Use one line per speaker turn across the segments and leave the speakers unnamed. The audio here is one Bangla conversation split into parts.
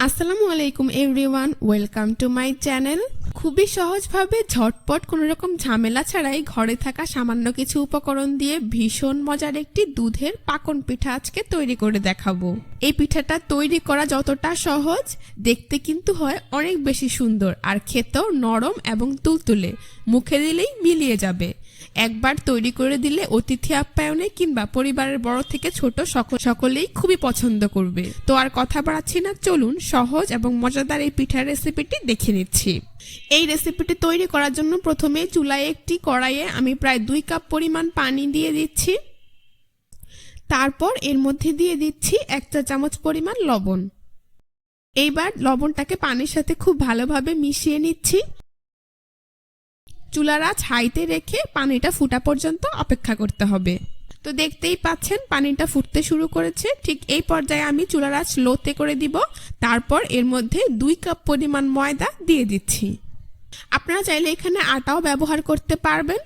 আসসালামু আলাইকুম everyone, welcome to my channel. খুবই সহজভাবে ঝটপট কোনো রকম ঝামেলা ছাড়াই ঘরে থাকা সামান্য কিছু উপকরণ দিয়ে ভীষণ মজার একটি দুধের পাকন পিঠা আজকে তৈরি করে দেখাবো। এই পিঠাটা তৈরি করা যতটা সহজ, দেখতে কিন্তু হয় অনেক বেশি সুন্দর আর খেতেও নরম এবং তুলতুলে, মুখে দিলেই মিলিয়ে যাবে। একবার তৈরি করে দিলে অতিথি আপ্যায়নে কিংবা পরিবারের বড় থেকে ছোট সকলেই খুবই পছন্দ করবে। তো আর কথা বাড়াচ্ছি না, চলুন সহজ এবং মজাদার এই পিঠার রেসিপিটি দেখে নিচ্ছি। এই রেসিপিটি তৈরি করার জন্য প্রথমে চুলায় একটি কড়াইয়ে আমি প্রায় 2 কাপ পরিমাণ পানি দিয়ে দিচ্ছি। তারপর এর মধ্যে দিয়ে দিচ্ছি 1 চা চামচ পরিমাণ লবণ। এইবার লবণটাকে পানির সাথে খুব ভালোভাবে মিশিয়ে নিচ্ছি। চুলার আঁচ হাইতে রেখে পানিটা ফুটা পর্যন্ত অপেক্ষা করতে হবে। তো দেখতেই পাচ্ছেন পানিটা ফুটতে শুরু করেছে। ঠিক এই পর্যায়ে আমি চুলার আঁচ লোতে করে দিব। তারপর এর মধ্যে 2 কাপ পরিমাণ ময়দা দিয়ে দিচ্ছি। আপনারা চাইলে এখানে আটাও ব্যবহার করতে পারবেন।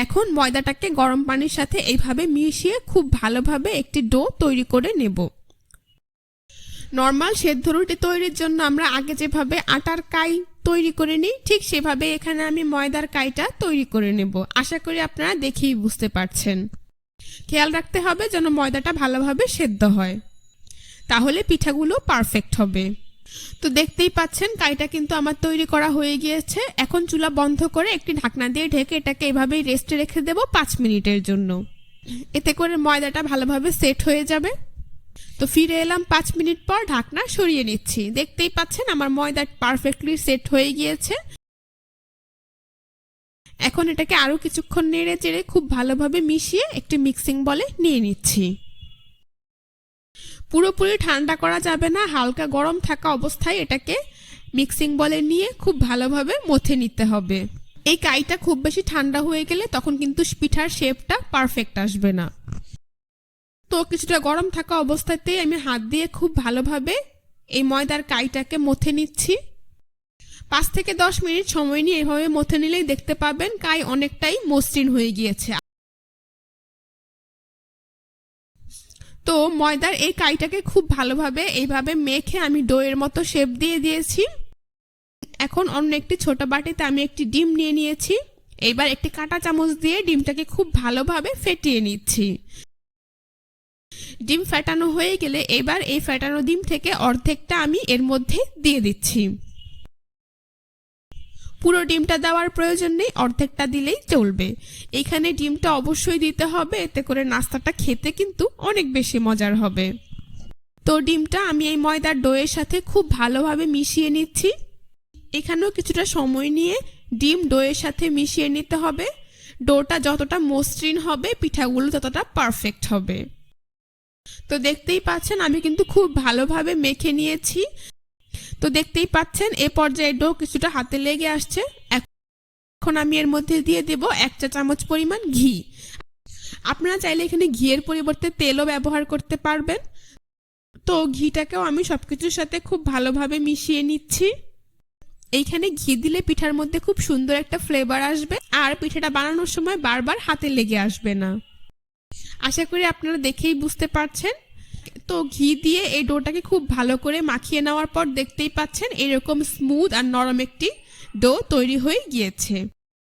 এখন ময়দাটাকে গরম পানির সাথে এইভাবে মিশিয়ে খুব ভালোভাবে একটি ডো তৈরি করে নেব। নর্মাল সেদ্ধ রুটি তৈরির জন্য আমরা আগে যেভাবে আটার কাই তৈরি করে নিই, ঠিক সেভাবে এখানে আমি ময়দার কাইটা তৈরি করে নেব। আশা করি আপনারা দেখেই বুঝতে পারছেন। খেয়াল রাখতে হবে যেন ময়দাটা ভালোভাবে সেদ্ধ হয়, তাহলে পিঠাগুলো পারফেক্ট হবে। তো দেখতেই পাচ্ছেন কাইটা কিন্তু আমার তৈরি করা হয়ে গিয়েছে। এখন চুলা বন্ধ করে একটি ঢাকনা দিয়ে ঢেকে এটাকে এভাবেই রেস্টে রেখে দেব 5 মিনিটের জন্য। এতে করে ময়দাটা ভালোভাবে সেট হয়ে যাবে। তো ফিরে এলাম 5 মিনিট পর, ঢাকনা সরিয়ে নিচ্ছি। দেখতেই পাচ্ছেন আমার ময়দা পারফেক্টলি সেট হয়ে গিয়েছে। এখন এটাকে আরো কিছুক্ষণ নেড়ে চেড়ে খুব ভালোভাবে মিশিয়ে একটি মিক্সিং বলে নিয়ে নিচ্ছি। পুরোপুরি ঠান্ডা করা যাবে না, হালকা গরম থাকা অবস্থায় এটাকে মিক্সিং বলে নিয়ে খুব ভালোভাবে মথে নিতে হবে। এই কাইটা খুব বেশি ঠান্ডা হয়ে গেলে তখন কিন্তু পিঠার শেপটা পারফেক্ট আসবে না। তো কিছুটা গরম থাকা অবস্থাতেই আমি হাত দিয়ে খুব ভালোভাবে এই ময়দার কাইটাকে মথে নিচ্ছি। 5 থেকে 10 মিনিট সময় নিয়ে এভাবে মথে নিলেই দেখতে পাবেন কাই অনেকটাই মসৃণ হয়ে গিয়েছে। তো ময়দার এই কাইটাকে খুব ভালোভাবে এইভাবে মেখে আমি ডোয়ের মতো শেপ দিয়ে দিয়েছি। এখন অন্য একটি ছোট বাটিতে আমি একটি ডিম নিয়ে নিয়েছি। এইবার একটি কাঁটা চামচ দিয়ে ডিমটাকে খুব ভালোভাবে ফেটিয়ে নিচ্ছি। ডিম ফেটানো হয়ে গেলে এবার এই ফেটানো ডিম থেকে অর্ধেকটা আমি এর মধ্যে দিয়ে দিচ্ছি। পুরো ডিমটা দেওয়ার প্রয়োজন নেই, অর্ধেকটা দিলেই চলবে। এখানে ডিমটা অবশ্যই দিতে হবে, এতে করে নাস্তাটা খেতে কিন্তু অনেক বেশি মজার হবে। তো ডিমটা আমি এই ময়দার ডোয়ের সাথে খুব ভালোভাবে মিশিয়ে নিচ্ছি। এখানেও কিছুটা সময় নিয়ে ডিম ডোয়ের সাথে মিশিয়ে নিতে হবে। ডোটা যতটা মসৃণ হবে পিঠাগুলো ততটা পারফেক্ট হবে। তো দেখতেই পাচ্ছেন আমি কিন্তু খুব ভালোভাবে মেখে নিয়েছি। তো দেখতেই পাচ্ছেন এ পর্যায়ে ডো কিছুটা হাতে লেগে আসছে। এখন আমি এর মধ্যে দিয়ে দেব 1 চা চামচ পরিমাণ ঘি। আপনারা চাইলে এখানে ঘিয়ের পরিবর্তে তেলও ব্যবহার করতে পারবেন। তো ঘিটাকেও আমি সবকিছুর সাথে খুব ভালোভাবে মিশিয়ে নিচ্ছি। এইখানে ঘি দিলে পিঠার মধ্যে খুব সুন্দর একটা ফ্লেভার আসবে আর পিঠাটা বানানোর সময় বারবার হাতে লেগে আসবে না। আশা করি আপনারা দেখেই বুঝতে পারছেন। তো ঘি দিয়ে এই ডোটাকে খুব ভালো করে মাখিয়ে নেওয়ার পর দেখতেই পাচ্ছেন এরকম স্মুথ আর নরম একটি ডো তৈরি হয়ে গিয়েছে।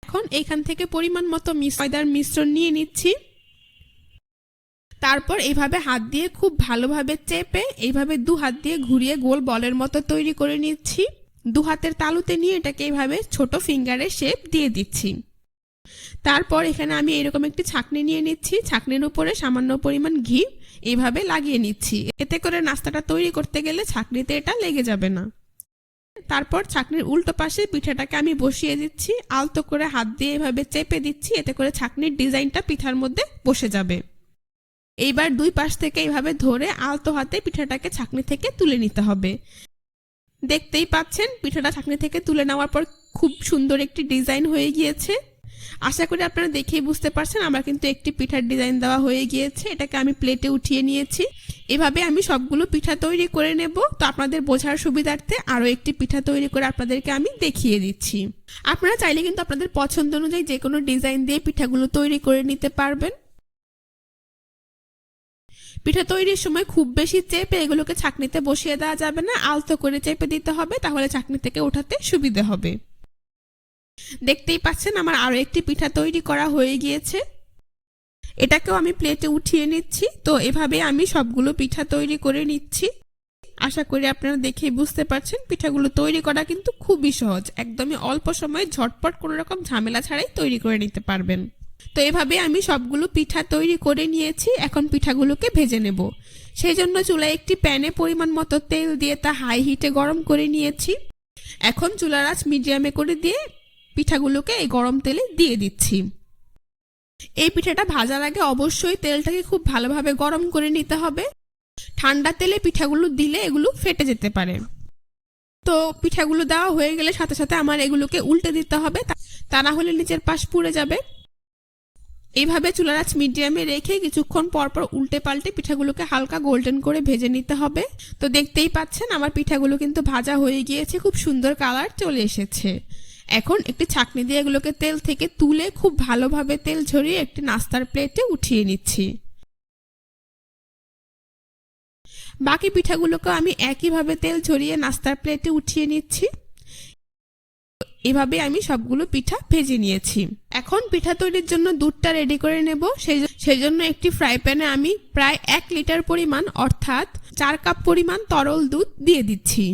এখন এখান থেকে পরিমাণ মতো ময়দার মিশ্রণ নিয়ে নিচ্ছি। তারপর এইভাবে হাত দিয়ে খুব ভালোভাবে চেপে এইভাবে 2 হাত দিয়ে ঘুরিয়ে গোল বলের মতো তৈরি করে নিচ্ছি। 2 হাতের তালুতে নিয়ে এটাকে এইভাবে ছোট ফিঙ্গারের শেপ দিয়ে দিচ্ছি। তারপর এখানে আমি এরকম একটি ছাঁকনি নিয়ে নিচ্ছি। ছাঁকনির উপরে সামান্য পরিমাণ ঘি এইভাবে লাগিয়ে নিচ্ছি। এতে করে নাস্তাটা তৈরি করতে গেলে ছাঁকনিতে এটা লেগে যাবে না। তারপর ছাঁকনির উল্টো পাশে পিঠাটাকে আমি বসিয়ে দিচ্ছি। আলতো করে হাত দিয়ে এভাবে চেপে দিচ্ছি, এতে করে ছাঁকনির ডিজাইনটা পিঠার মধ্যে বসে যাবে। এইবার 2 পাশ থেকে এইভাবে ধরে আলতো হাতে পিঠাটাকে ছাঁকনি থেকে তুলে নিতে হবে। দেখতেই পাচ্ছেন পিঠাটা ছাঁকনি থেকে তুলে নেওয়ার পর খুব সুন্দর একটি ডিজাইন হয়ে গিয়েছে। আশা করি আপনারা দেখেই বুঝতে পারছেন আমার কিন্তু একটি পিঠার ডিজাইন দেওয়া হয়ে গিয়েছে। এটাকে আমি প্লেটে উঠিয়ে নিয়েছি। এভাবে আমি সবগুলো পিঠা তৈরি করে নেব। তো আপনাদের বোঝার সুবিধার্থে আরও একটি পিঠা তৈরি করে আপনাদেরকে আমি দেখিয়ে দিচ্ছি। আপনারা চাইলে কিন্তু আপনাদের পছন্দ অনুযায়ী যে কোনো ডিজাইন দিয়ে পিঠাগুলো তৈরি করে নিতে পারবেন। পিঠা তৈরির সময় খুব বেশি চেপে এগুলোকে ছাঁকনিতে বসিয়ে দেওয়া যাবে না, আলতো করে চেপে দিতে হবে, তাহলে ছাঁকনি থেকে ওঠাতে সুবিধা হবে। দেখতেই পাচ্ছেন আমার আরো একটি পিঠা তৈরি করা হয়ে গিয়েছে, এটাকেও আমি প্লেটে উঠিয়ে নিচ্ছি। তো এভাবে আমি সবগুলো পিঠা তৈরি করে নিচ্ছি। আশা করি আপনারা দেখেই বুঝতে পারছেন পিঠাগুলো তৈরি করা কিন্তু খুবই সহজ, একদমই অল্প সময়ে ঝটপট কোনো রকম ঝামেলা ছাড়াই তৈরি করে নিতে পারবেন। তো এভাবে আমি সবগুলো পিঠা তৈরি করে নিয়েছি, এখন পিঠাগুলোকে ভেজে নেব। সেই জন্য চুলায় একটি প্যানে পরিমাণ মতো তেল দিয়ে তা হাই হিটে গরম করে নিয়েছি। এখন চুলার আঁচ মিডিয়ামে করে দিয়ে পিঠাগুলোকে এই গরম তেলে দিয়ে দিচ্ছি। এই পিঠাটা ভাজার আগে অবশ্যই তেলটাকে খুব ভালোভাবে গরম করে নিতে হবে, ঠান্ডা তেলে পিঠাগুলো দিলে এগুলো ফেটে যেতে পারে। তো পিঠাগুলো দেওয়া হয়ে গেলে সাথে সাথে আমার এগুলোকে উল্টে দিতে হবে, তা না হলে নিচের পাশ পুড়ে যাবে। এইভাবে চুলার আঁচ মিডিয়ামে রেখে কিছুক্ষণ পর পর উল্টে পাল্টে পিঠাগুলোকে হালকা গোল্ডেন করে ভেজে নিতে হবে। তো দেখতেই পাচ্ছেন আমার পিঠাগুলো কিন্তু ভাজা হয়ে গিয়েছে, খুব সুন্দর কালার চলে এসেছে। এখন একটি ছাঁকনি দিয়ে এগুলোকে তেল থেকে তুলে খুব ভালোভাবে তেল ঝরিয়ে একটি নাস্তার প্লেটে উঠিয়ে নিচ্ছি। বাকি পিঠাগুলোকে আমি একইভাবে তেল ঝরিয়ে নাস্তার প্লেটে উঠিয়ে নিচ্ছি। এভাবে আমি সবগুলো পিঠা ভেজে নিয়েছি। এখন পিঠা তৈরির জন্য দুধটা রেডি করে নেব। সেই জন্য একটি ফ্রাই প্যানে আমি প্রায় 1 লিটার পরিমাণ অর্থাৎ 4 কাপ পরিমাণ তরল দুধ দিয়ে দিচ্ছি।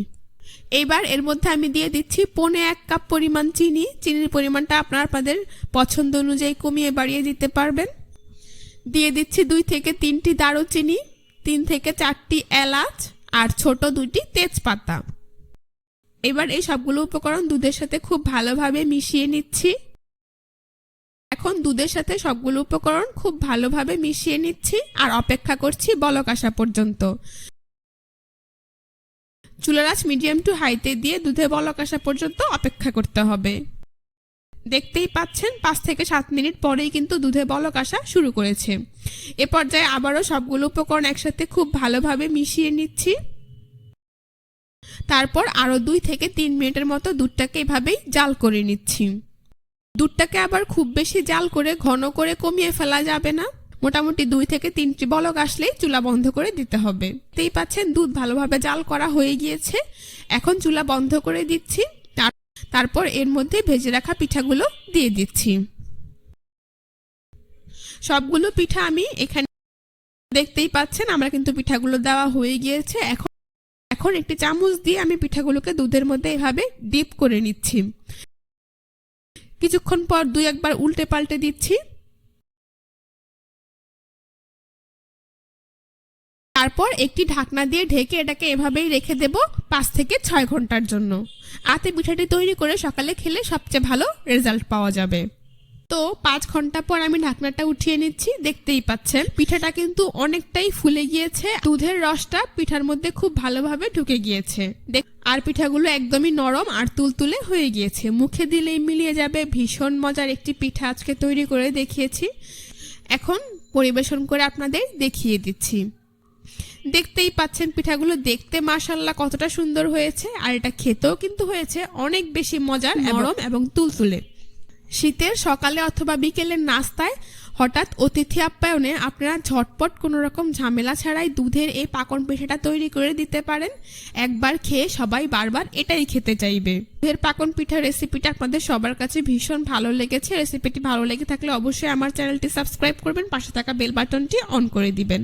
এবার এর মধ্যে আমি দিয়ে দিচ্ছি 1.25 কাপ পরিমাণ চিনি। চিনির পরিমাণটা আপনাদের পছন্দ অনুযায়ী কমিয়ে বাড়িয়ে দিতে পারবেন। দিয়ে দিচ্ছি 2 থেকে 3টি দারুচিনি, 3 থেকে 4টি এলাচ আর ছোট 2টি তেজপাতা। এবার এই সবগুলো উপকরণ দুধের সাথে খুব ভালোভাবে মিশিয়ে নিচ্ছি। এখন দুধের সাথে সবগুলো উপকরণ খুব ভালোভাবে মিশিয়ে নিচ্ছি আর অপেক্ষা করছি বলক আসা পর্যন্ত। চুলার আঁচ মিডিয়াম টু হাইতে দিয়ে দুধে বলক আসা পর্যন্ত অপেক্ষা করতে হবে। দেখতেই পাচ্ছেন 5 থেকে 7 মিনিট পরেই কিন্তু দুধে বলক আসা শুরু করেছে। এ পর্যায়ে আবারও সবগুলো উপকরণ একসাথে খুব ভালোভাবে মিশিয়ে নিচ্ছি। তারপর আরো 2 থেকে 3 মিনিটের মতো দুধটাকে এভাবেই জাল করে নিচ্ছি। দুধটাকে আবার খুব বেশি জাল করে ঘন করে কমিয়ে ফেলা যাবে না, মোটামুটি 2 থেকে 3টি বলক আসলেই চুলা বন্ধ করে দিতে হবে। দেখতেই পাচ্ছেন দুধ ভালোভাবে জাল করা হয়ে গিয়েছে, এখন চুলা বন্ধ করে দিচ্ছি। তারপর এর মধ্যে ভেজে রাখা পিঠাগুলো দিয়ে দিচ্ছি। সবগুলো পিঠা আমি এখানে দেখতেই পাচ্ছেন আমার কিন্তু পিঠাগুলো দেওয়া হয়ে গিয়েছে। এখন একটি চামচ দিয়ে আমি পিঠাগুলোকে দুধের মধ্যে এভাবে ডিপ করে নিচ্ছি। কিছুক্ষণ পর 2-1 বার উল্টে পাল্টে দিচ্ছি। তারপর একটি ঢাকনা দিয়ে ঢেকে এটাকে এভাবেই রেখে দেব 5 থেকে 6 ঘন্টার জন্য। আতে পিঠাটি তৈরি করে সকালে খেলে সবচেয়ে ভালো রেজাল্ট পাওয়া যাবে। তো 5 ঘন্টা পর আমি ঢাকনাটা উঠিয়ে নিচ্ছি। দেখতেই পাচ্ছেন পিঠাটা কিন্তু অনেকটাই ফুলে গিয়েছে, দুধের রসটা পিঠার মধ্যে খুব ভালোভাবে ঢুকে গিয়েছে। আর পিঠাগুলো একদমই নরম আর তুলতুলে হয়ে গিয়েছে, মুখে দিলেই মিলিয়ে যাবে। ভীষণ মজার একটি পিঠা আজকে তৈরি করে দেখিয়েছি। এখন পরিবেশন করে আপনাদের দেখিয়ে দিচ্ছি। দেখতেই পাচ্ছেন পিঠাগুলো দেখতে মাশাআল্লাহ কতটা সুন্দর হয়েছে, আর এটা খেতেও কিন্তু হয়েছে অনেক বেশি মজার, নরম এবং তুলতুলে। শীতের সকালে অথবা বিকেলের নাস্তায় হঠাৎ অতিথি আপ্যায়নে আপনারা ঝটপট কোনো রকম ঝামেলা ছাড়াই দুধের এই পাকন পিঠাটা তৈরি করে দিতে পারেন। একবার খেয়ে সবাই বারবার এটাই খেতে চাইবে। দুধের পাকন পিঠার রেসিপিটা আপনাদের সবার কাছে ভীষণ ভালো লেগেছে। রেসিপিটি ভালো লেগে থাকলে অবশ্যই আমার চ্যানেলটি সাবস্ক্রাইব করবেন, পাশে থাকা বেল বাটনটি অন করে দিবেন।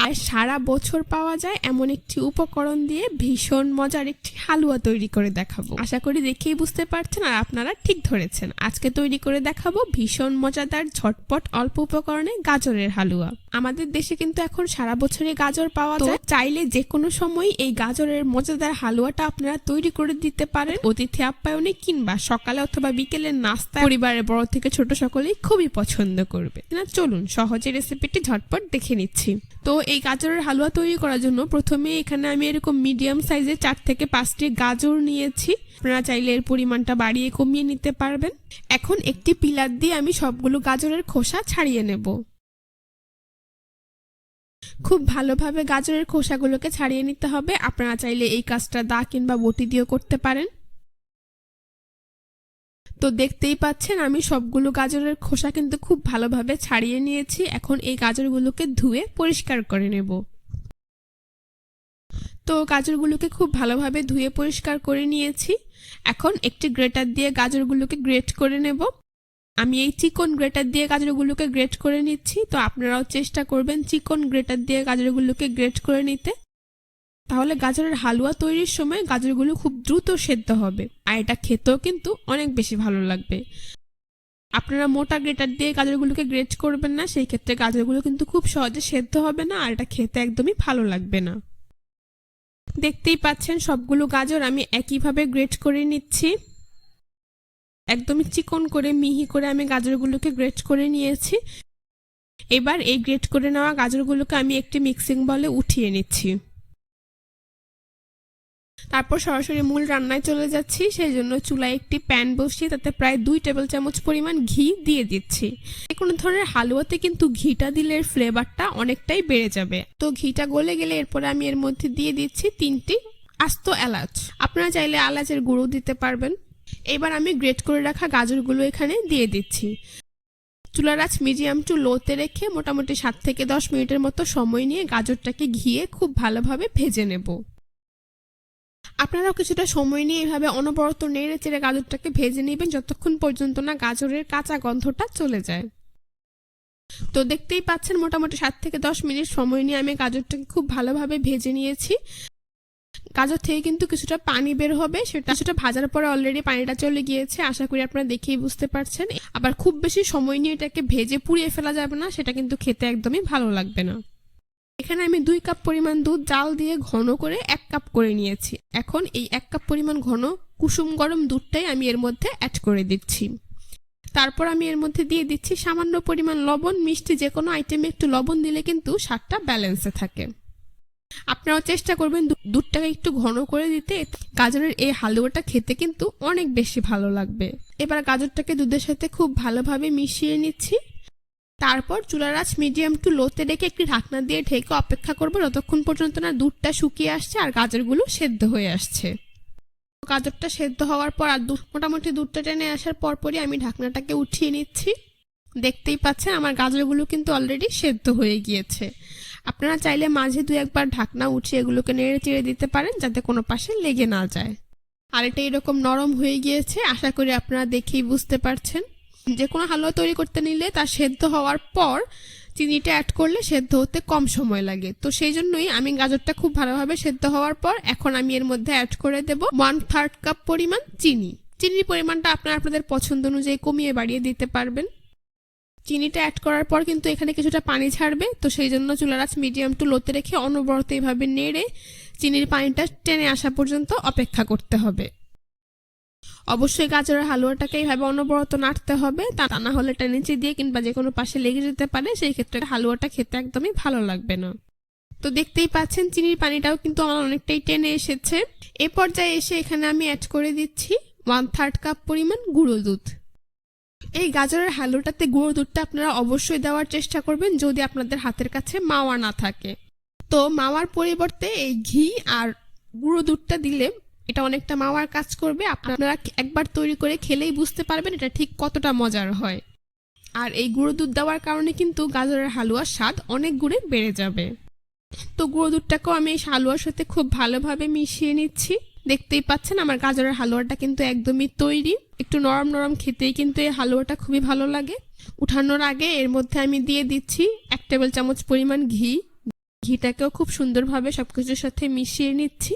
আর সারা বছর পাওয়া যায় এমন একটি উপকরণ দিয়ে ভীষণ মজার একটি হালুয়া তৈরি করে দেখাবো। আশা করি দেখেই বুঝতে পারছেন আর আপনারা ঠিক ধরেছেন। আজকে তৈরি করে দেখাবো ভীষণ মজাদার ঝটপট অল্প উপকরণে গাজরের হালুয়া। আমাদের দেশে কিন্তু এখন সারা বছরই গাজর পাওয়া যায়, চাইলে যে কোনো সময় এই গাজরের মজাদার হালুয়াটা আপনারা তৈরি করে দিতে পারেন অতিথি আপ্যায়নে কিংবা সকালে অথবা বিকেলের নাস্তা। পরিবারের বড় থেকে ছোট সকলেই খুবই পছন্দ করবে। না চলুন সহজে রেসিপিটি ঝটপট দেখে নিচ্ছি। তো এই গাজরের হালুয়া তৈরি করার জন্য প্রথমে এখানে আমি এরকম মিডিয়াম সাইজের 4 থেকে 5টি গাজর নিয়েছি। আপনারা চাইলে এর পরিমাণটা বাড়িয়ে কমিয়ে নিতে পারবেন। এখন একটি পিলার দিয়ে আমি সবগুলো গাজরের খোসা ছাড়িয়ে নেব। খুব ভালোভাবে গাজরের খোসাগুলোকে ছাড়িয়ে নিতে হবে। আপনারা চাইলে এই কাজটা দা কিংবা বটি দিয়েও করতে পারেন। তো দেখতেই পাচ্ছেন আমি সবগুলো গাজরের খোসা কিন্তু খুব ভালোভাবে ছাড়িয়ে নিয়েছি। এখন এই গাজরগুলোকে ধুয়ে পরিষ্কার করে নেব। তো গাজরগুলোকে খুব ভালোভাবে ধুয়ে পরিষ্কার করে নিয়েছি। এখন একটি গ্রেটার দিয়ে গাজরগুলোকে গ্রেট করে নেব। আমি এই চিকন গ্রেটার দিয়ে গাজরগুলোকে গ্রেট করে নিচ্ছি। তো আপনারাও চেষ্টা করবেন চিকন গ্রেটার দিয়ে গাজরগুলোকে গ্রেট করে নিতে, তাহলে গাজরের হালুয়া তৈরির সময় গাজরগুলো খুব দ্রুত সেদ্ধ হবে, আর এটা খেতেও কিন্তু অনেক বেশি ভালো লাগবে। আপনারা মোটা গ্রেটার দিয়ে গাজরগুলোকে গ্রেট করবেন না, সেই ক্ষেত্রে গাজরগুলো কিন্তু খুব সহজে সেদ্ধ হবে না, আর এটা খেতে একদমই ভালো লাগবে না। দেখতেই পাচ্ছেন সবগুলো গাজর আমি একইভাবে গ্রেট করে নিচ্ছি। একদমই চিকন করে মিহি করে আমি গাজরগুলোকে গ্রেট করে নিয়েছি। এবার এই গ্রেট করে নেওয়া গাজরগুলোকে আমি একটি মিক্সিং বলে উঠিয়ে নিচ্ছি। তারপর সরাসরি মূল রান্নায় চলে যাচ্ছি। সেই জন্য চুলায় একটি প্যান বসিয়ে তাতে প্রায় 2 টেবিল চামচ পরিমাণ ঘি দিয়ে দিচ্ছি। কোনো ধরনের হালুয়াতে কিন্তু ঘিটা দিলে ফ্লেভারটা অনেকটাই বেড়ে যাবে। তো ঘিটা গলে গেলে এরপরে আমি এর মধ্যে দিয়ে দিচ্ছি 3টি আস্ত এলাচ। আপনারা চাইলে এলাচের গুঁড়ো দিতে পারবেন। এবার আমি গ্রেট করে রাখা গাজরগুলো এখানে দিয়ে দিচ্ছি। চুলার আঁচ মিডিয়াম টু লোতে রেখে মোটামুটি 7 থেকে 10 মিনিটের মতো সময় নিয়ে গাজরটাকে ঘিয়ে খুব ভালোভাবে ভেজে নেব। আপনারাও কিছুটা সময় নিয়ে এভাবে অনবরত নেড়ে চেড়ে গাজরটাকে ভেজে নেবেন যতক্ষণ পর্যন্ত না গাজরের কাঁচা গন্ধটা চলে যায়। তো দেখতেই পাচ্ছেন মোটামুটি 7 থেকে 10 মিনিট সময় নিয়ে আমি গাজরটাকে খুব ভালোভাবে ভেজে নিয়েছি। গাজর থেকে কিন্তু কিছুটা পানি বের হবে, সেটা ভাজার পরে অলরেডি পানিটা চলে গিয়েছে। আশা করি আপনারা দেখেই বুঝতে পারছেন। আবার খুব বেশি সময় নিয়ে এটাকে ভেজে পুড়িয়ে ফেলা যাবে না, সেটা কিন্তু খেতে একদমই ভালো লাগবে না। এখানে আমি 2 কাপ পরিমাণ দুধ জাল দিয়ে ঘন করে 1 কাপ করে নিয়েছি। এখন এই 1 কাপ পরিমাণ ঘন কুসুম গরম দুধটাই আমি এর মধ্যে অ্যাড করে দিচ্ছি। তারপর আমি এর মধ্যে দিয়ে দিচ্ছি সামান্য পরিমাণ লবণ। মিষ্টি যে কোনো আইটেমে একটু লবণ দিলে কিন্তু স্বাদটা ব্যালেন্সে থাকে। আপনারাও চেষ্টা করবেন দুধটাকে একটু ঘন করে দিতে, গাজরের এই হালুয়াটা খেতে কিন্তু অনেক বেশি ভালো লাগবে। এবার গাজরটাকে দুধের সাথে খুব ভালোভাবে মিশিয়ে নিচ্ছি। তারপর চুলার আঁচ মিডিয়াম টু লোতে রেখে একটি ঢাকনা দিয়ে ঢেকে অপেক্ষা করব যতক্ষণ পর্যন্ত না দুধটা শুকিয়ে আসছে আর গাজরগুলো সেদ্ধ হয়ে আসছে। গাজরটা সেদ্ধ হওয়ার পর আর মোটামুটি দুধটা টেনে আসার পরপরই আমি ঢাকনাটাকে উঠিয়ে নিচ্ছি। দেখতেই পাচ্ছেন আমার গাজরগুলো কিন্তু অলরেডি সেদ্ধ হয়ে গিয়েছে। আপনারা চাইলে মাঝে 2-1 বার ঢাকনা উঠিয়ে এগুলোকে নেড়ে চেড়ে দিতে পারেন যাতে কোনো পাশে লেগে না যায়। আর এটা এরকম নরম হয়ে গিয়েছে, আশা করি আপনারা দেখেই বুঝতে পারছেন। যে কোনো হালুয়া তৈরি করতে নিলে তার সেদ্ধ হওয়ার পর চিনিটা অ্যাড করলে সেদ্ধ হতে কম সময় লাগে। তো সেই জন্যই আমি গাজরটা খুব ভালোভাবে সেদ্ধ হওয়ার পর এখন আমি এর মধ্যে অ্যাড করে দেব 1/3 কাপ পরিমাণ চিনি। চিনির পরিমাণটা আপনারা আপনাদের পছন্দ অনুযায়ী কমিয়ে বাড়িয়ে দিতে পারবেন। চিনিটা অ্যাড করার পর কিন্তু এখানে কিছুটা পানি ছাড়বে, তো সেই জন্য চুলার আঁচ মিডিয়াম টু লোতে রেখে অনবরত এইভাবে নেড়ে চিনির পানিটা টেনে আসা পর্যন্ত অপেক্ষা করতে হবে। অবশ্যই গাজরের হালুয়াটাকে এইভাবে অনবরত নাড়তে হবে, তা না হলে এটা নিচে দিয়ে কিংবা যে কোনো পাশে লেগে যেতে পারে, সেই ক্ষেত্রে হালুয়াটা খেতে একদমই ভালো লাগবে না। তো দেখতেই পাচ্ছেন চিনির পানিটাও কিন্তু আমার অনেকটাই টেনে এসেছে। এ পর্যায়ে এসে এখানে আমি অ্যাড করে দিচ্ছি 1/3 কাপ পরিমাণ গুঁড়ো দুধ। এই গাজরের হালুয়াটাতে গুঁড়ো দুধটা আপনারা অবশ্যই দেওয়ার চেষ্টা করবেন যদি আপনাদের হাতের কাছে মাওয়া না থাকে। তো মাওয়ার পরিবর্তে এই ঘি আর গুঁড়ো দুধটা দিলে এটা অনেকটা মাওয়ার কাজ করবে। আপনারা একবার তৈরি করে খেলেই বুঝতে পারবেন এটা ঠিক কতটা মজার হয়। আর এই গুঁড়ো দুধ দেওয়ার কারণে কিন্তু গাজরের হালুয়ার স্বাদ অনেক গুণে বেড়ে যাবে। তো গুঁড়ো দুধটাকেও আমি এই হালুয়ার সাথে খুব ভালোভাবে মিশিয়ে নিচ্ছি। দেখতেই পাচ্ছেন আমার গাজরের হালুয়াটা কিন্তু একদমই তৈরি। একটু নরম নরম খেতেই কিন্তু এই হালুয়াটা খুবই ভালো লাগে। উঠানোর আগে এর মধ্যে আমি দিয়ে দিচ্ছি 1 টেবিল চামচ পরিমাণ ঘি। ঘিটাকেও খুব সুন্দরভাবে সবকিছুর সাথে মিশিয়ে নিচ্ছি।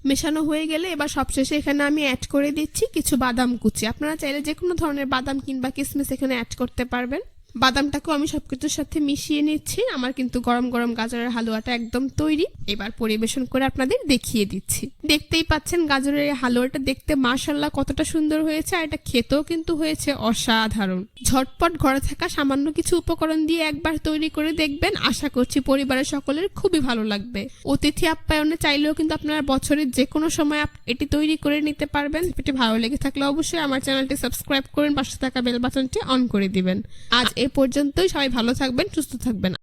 মেশানো হয়ে গেলে এবার সবশেষে এখানে আমি অ্যাড করে দিচ্ছি কিছু বাদাম কুচি। আপনারা চাইলে যে কোনো ধরনের বাদাম কিংবা কিশমিশ এখানে অ্যাড করতে পারবেন। বাদামটাকেও আমি সবকিছুর সাথে মিশিয়ে নিচ্ছি। আমার কিন্তু গরম গরম গাজরের হালুয়াটা একদম তৈরি। এবার পরিবেশন করে আপনাদের দেখিয়ে দিচ্ছি। দেখতেই পাচ্ছেন গাজরের হালুয়াটা দেখতে মাশাআল্লাহ কতটা সুন্দর হয়েছে, আর এটা খেতেও কিন্তু হয়েছে অসাধারণ। ঝটপট ঘরে থাকা সামান্য কিছু উপকরণ দিয়ে একবার তৈরি করে দেখবেন, আশা করছি পরিবারের সকলের খুবই ভালো লাগবে। অতিথি আপ্যায়নে চাইলেও কিন্তু আপনারা বছরের যে কোনো সময় এটি তৈরি করে নিতে পারবেন। এটি ভালো লেগে থাকলে অবশ্যই আমার চ্যানেলটি সাবস্ক্রাইব করুন, পাশে থাকা বেল বাটনটি অন করে দিবেন। আজ এ পর্যন্তই। সবাই ভালো থাকবেন, সুস্থ থাকবেন।